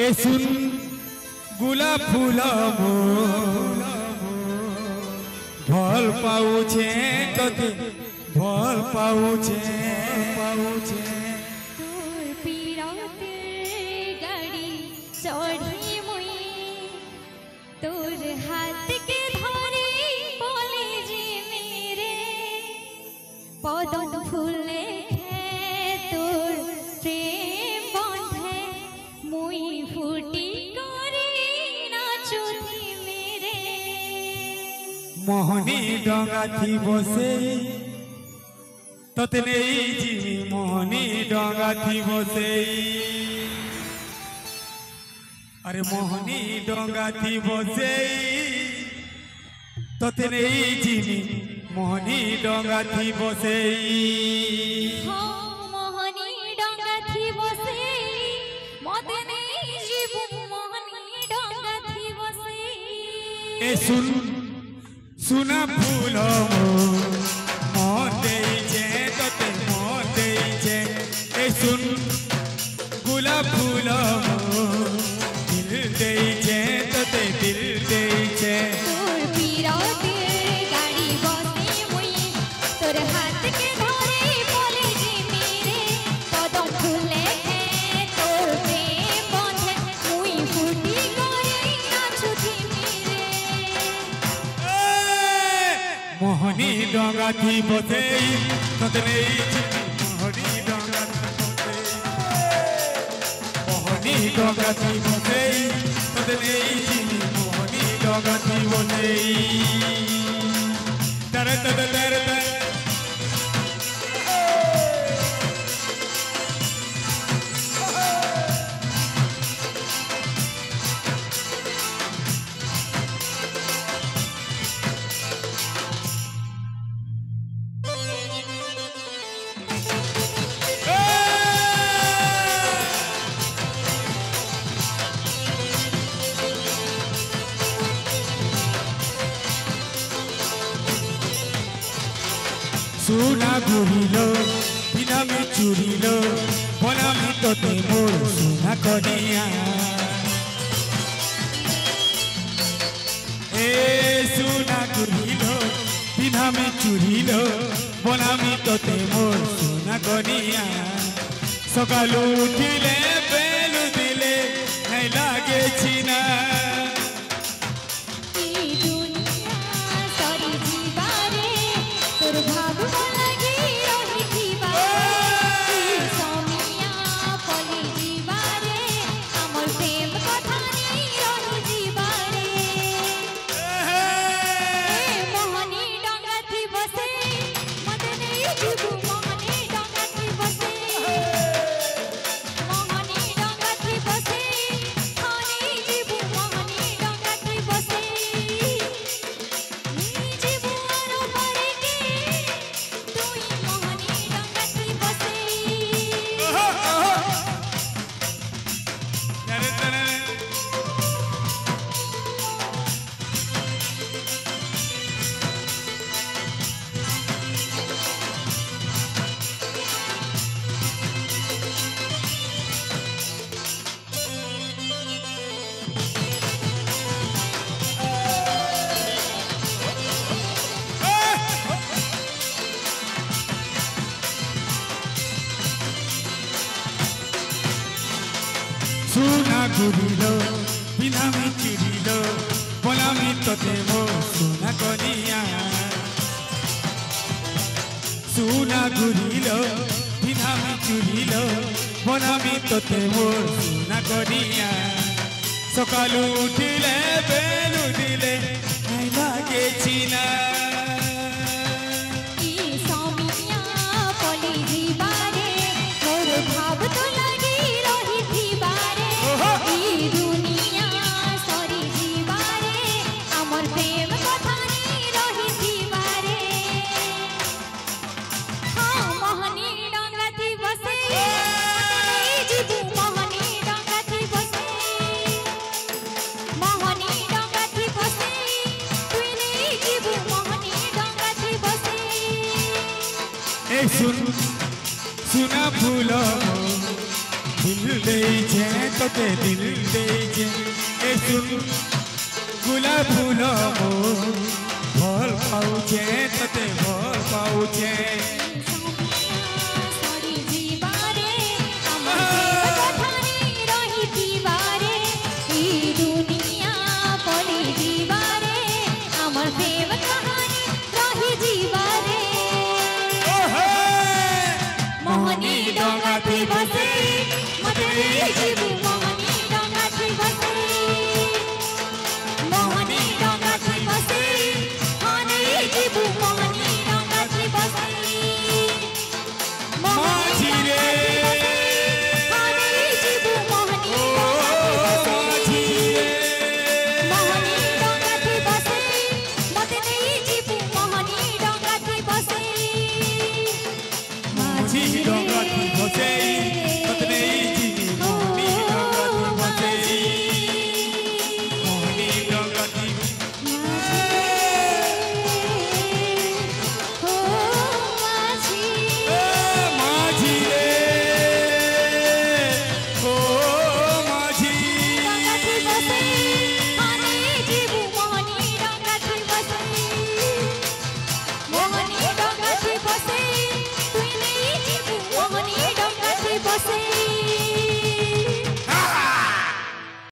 ए सुन गुलाब फूल भल पाऊछे तोते भल पाऊछे तोर पीड़ाते गाड़ी चढ़ी मुई तोर हाथ के धरे बोले जी मेरे पदम फूले तोर प्रेम बंधे मुई फुटी करे नाचुती मेरे मोहनी डंगा थी बसे तोते नहीं जीवी मोहनी डंगा थी बसे अरे मोहनी डंगा थी बसे तोते नहीं जीवी मोहनी डंगा थी बसे मोहनी डंगा थी बसे मते नहीं जीवु मोहनी डंगा थी बसे ए सुन सुना फूल मोते तोते मोते ए सुन गुलाब फूल दिल दे तोते दिल दे तोर पीड़ाते गाड़ी बसे मुई तोर हाथ के धरे बोले जी मेरे कदम फूले तोर प्रेम बंधे मुई फुटी करे नाचुती मेरे मोहनी डंगा थी बसे तोते नहीं मोहनी डंगा मोहनी डंगा थी बसे तोते नहीं मोहनी डंगा थी बसे तर तर तर तर सुना घुरिलो बिना में चुरिलो बोला में तोते मोर सुना कनिया ए सुना घुरिलो बिना में चुरिलो बोला में तोते मोर सुना कनिया सकालू उठिले बेलू दिले नहीं लागे चिना सुना घुरिलो बिना में चिरिलो बोला में तोते मोर सुना कनिया सुना घुरिलो बिना में चुरिलो बोला में तोते मोर सुना कनिया सकालू उठिले बेलू दिले नहीं लागे चिना सुन सुना फूल दिल ଦେଇଛେ ତତେ ଦିଲ ଦେଇଛେ ଏ ସୁନ ଗୁଲାପ ଫୁଲ ମୋ ଭଲ ପାଉଛେ ତତେ ଭଲ ପାଉଛେ ସରି ଯିବାରେ ଆମ